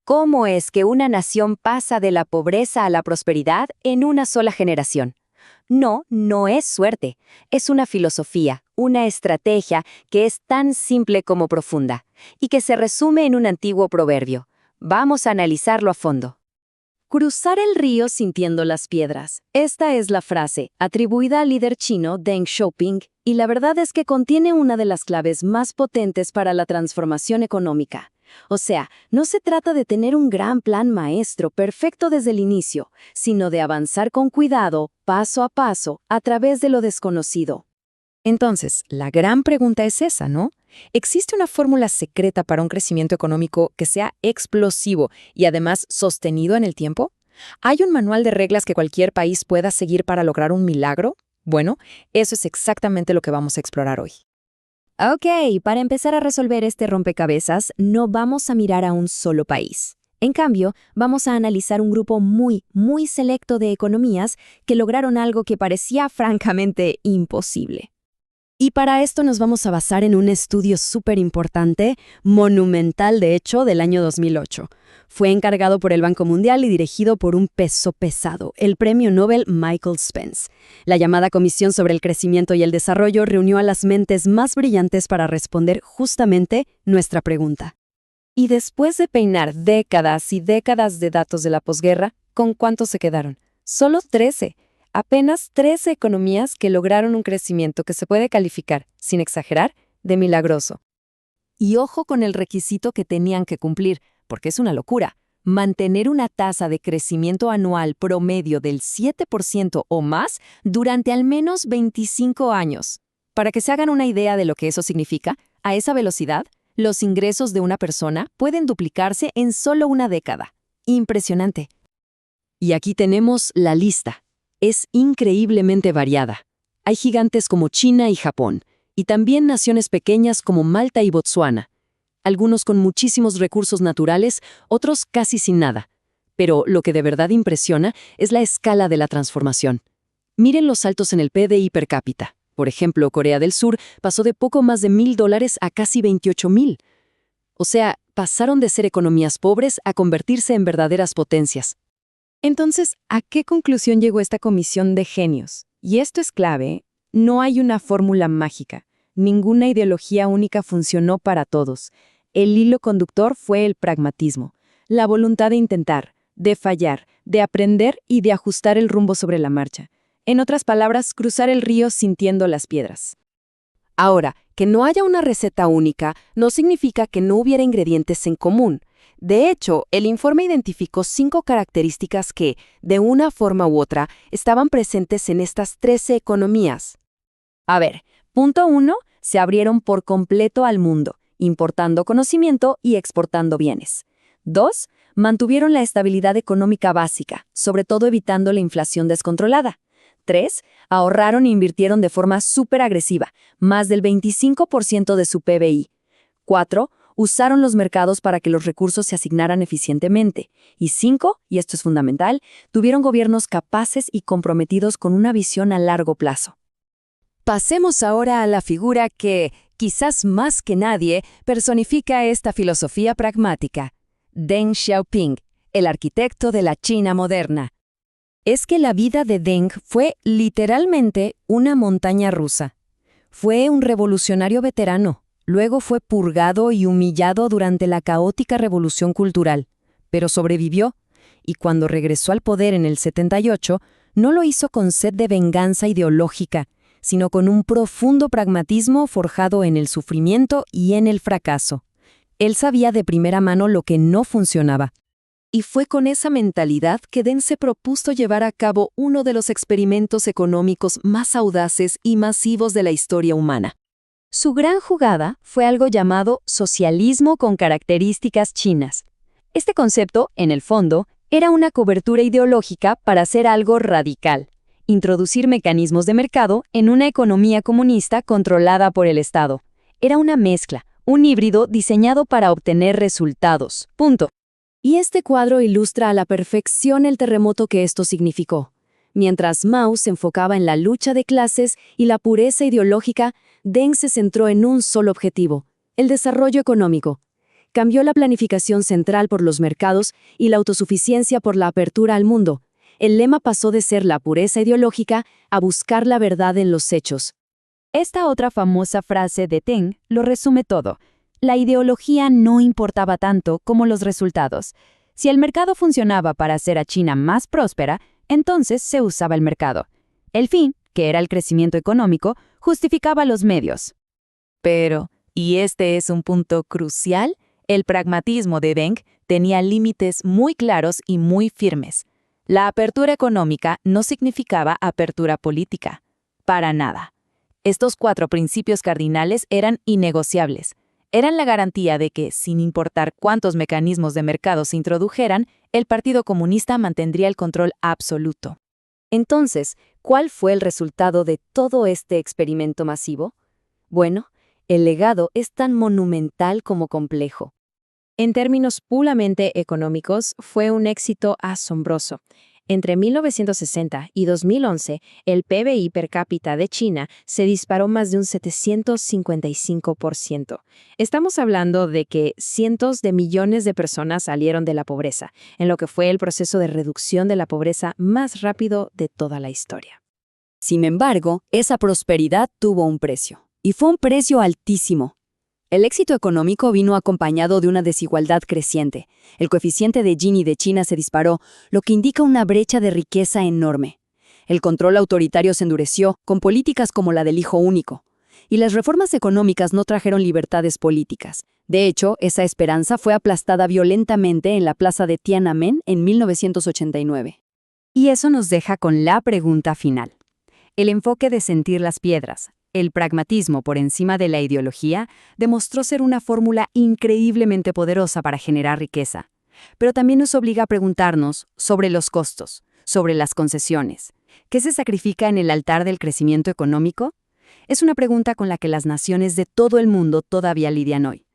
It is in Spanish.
¿Cómo es que una nación pasa de la pobreza a la prosperidad en una sola generación? No, no es suerte. Es una filosofía, una estrategia que es tan simple como profunda y que se resume en un antiguo proverbio. Vamos a analizarlo a fondo. Cruzar el río sintiendo las piedras. Esta es la frase, atribuida al líder chino Deng Xiaoping, y la verdad es que contiene una de las claves más potentes para la transformación económica. O sea, no se trata de tener un gran plan maestro perfecto desde el inicio, sino de avanzar con cuidado, paso a paso, a través de lo desconocido. Entonces, la gran pregunta es esa, ¿no? ¿Existe una fórmula secreta para un crecimiento económico que sea explosivo y además sostenido en el tiempo? ¿Hay un manual de reglas que cualquier país pueda seguir para lograr un milagro? Bueno, eso es exactamente lo que vamos a explorar hoy. Ok, para empezar a resolver este rompecabezas, no vamos a mirar a un solo país. En cambio, vamos a analizar un grupo muy selecto de economías que lograron algo que parecía francamente imposible. Y para esto nos vamos a basar en un estudio súper importante, monumental de hecho, del año 2008. Fue encargado por el Banco Mundial y dirigido por un peso pesado, el premio Nobel Michael Spence. La llamada Comisión sobre el Crecimiento y el Desarrollo reunió a las mentes más brillantes para responder justamente nuestra pregunta. Y después de peinar décadas y décadas de datos de la posguerra, ¿con cuántos se quedaron? Solo 13. Apenas 13 economías que lograron un crecimiento que se puede calificar, sin exagerar, de milagroso. Y ojo con el requisito que tenían que cumplir, porque es una locura. Mantener una tasa de crecimiento anual promedio del 7% o más durante al menos 25 años. Para que se hagan una idea de lo que eso significa, a esa velocidad, los ingresos de una persona pueden duplicarse en solo una década. Impresionante. Y aquí tenemos la lista. Es increíblemente variada. Hay gigantes como China y Japón, y también naciones pequeñas como Malta y Botsuana. Algunos con muchísimos recursos naturales, otros casi sin nada. Pero lo que de verdad impresiona es la escala de la transformación. Miren los saltos en el PDI per cápita. Por ejemplo, Corea del Sur pasó de poco más de $1,000 a casi 28,000. O sea, pasaron de ser economías pobres a convertirse en verdaderas potencias. Entonces, ¿a qué conclusión llegó esta comisión de genios? Y esto es clave, no hay una fórmula mágica. Ninguna ideología única funcionó para todos. El hilo conductor fue el pragmatismo, la voluntad de intentar, de fallar, de aprender y de ajustar el rumbo sobre la marcha. En otras palabras, cruzar el río sintiendo las piedras. Ahora, que no haya una receta única no significa que no hubiera ingredientes en común. De hecho, el informe identificó 5 características que, de una forma u otra, estaban presentes en estas 13 economías. A ver, punto 1, se abrieron por completo al mundo, importando conocimiento y exportando bienes. 2, mantuvieron la estabilidad económica básica, sobre todo evitando la inflación descontrolada. 3, ahorraron e invirtieron de forma súper agresiva, más del 25% de su PBI. 4, usaron los mercados para que los recursos se asignaran eficientemente. Y 5, y esto es fundamental, tuvieron gobiernos capaces y comprometidos con una visión a largo plazo. Pasemos ahora a la figura que, quizás más que nadie, personifica esta filosofía pragmática. Deng Xiaoping, el arquitecto de la China moderna. Es que la vida de Deng fue literalmente una montaña rusa. Fue un revolucionario veterano. Luego fue purgado y humillado durante la caótica revolución cultural, pero sobrevivió, y cuando regresó al poder en el 78, no lo hizo con sed de venganza ideológica, sino con un profundo pragmatismo forjado en el sufrimiento y en el fracaso. Él sabía de primera mano lo que no funcionaba. Y fue con esa mentalidad que Deng se propuso llevar a cabo uno de los experimentos económicos más audaces y masivos de la historia humana. Su gran jugada fue algo llamado socialismo con características chinas. Este concepto, en el fondo, era una cobertura ideológica para hacer algo radical: introducir mecanismos de mercado en una economía comunista controlada por el Estado. Era una mezcla, un híbrido diseñado para obtener resultados. Punto. Y este cuadro ilustra a la perfección el terremoto que esto significó. Mientras Mao se enfocaba en la lucha de clases y la pureza ideológica, Deng se centró en un solo objetivo: el desarrollo económico. Cambió la planificación central por los mercados y la autosuficiencia por la apertura al mundo. El lema pasó de ser la pureza ideológica a buscar la verdad en los hechos. Esta otra famosa frase de Deng lo resume todo. La ideología no importaba tanto como los resultados. Si el mercado funcionaba para hacer a China más próspera, entonces se usaba el mercado. El fin, que era el crecimiento económico, justificaba los medios. Pero, y este es un punto crucial, el pragmatismo de Deng tenía límites muy claros y muy firmes. La apertura económica no significaba apertura política. Para nada. Estos 4 principios cardinales eran innegociables. Eran la garantía de que, sin importar cuántos mecanismos de mercado se introdujeran, el Partido Comunista mantendría el control absoluto. Entonces, ¿cuál fue el resultado de todo este experimento masivo? Bueno, el legado es tan monumental como complejo. En términos puramente económicos, fue un éxito asombroso. Entre 1960 y 2011, el PBI per cápita de China se disparó más de un 755%. Estamos hablando de que cientos de millones de personas salieron de la pobreza, en lo que fue el proceso de reducción de la pobreza más rápido de toda la historia. Sin embargo, esa prosperidad tuvo un precio, y fue un precio altísimo. El éxito económico vino acompañado de una desigualdad creciente. El coeficiente de Gini de China se disparó, lo que indica una brecha de riqueza enorme. El control autoritario se endureció, con políticas como la del hijo único. Y las reformas económicas no trajeron libertades políticas. De hecho, esa esperanza fue aplastada violentamente en la plaza de Tiananmen en 1989. Y eso nos deja con la pregunta final. El enfoque de sentir las piedras, el pragmatismo por encima de la ideología, demostró ser una fórmula increíblemente poderosa para generar riqueza. Pero también nos obliga a preguntarnos sobre los costos, sobre las concesiones. ¿Qué se sacrifica en el altar del crecimiento económico? Es una pregunta con la que las naciones de todo el mundo todavía lidian hoy.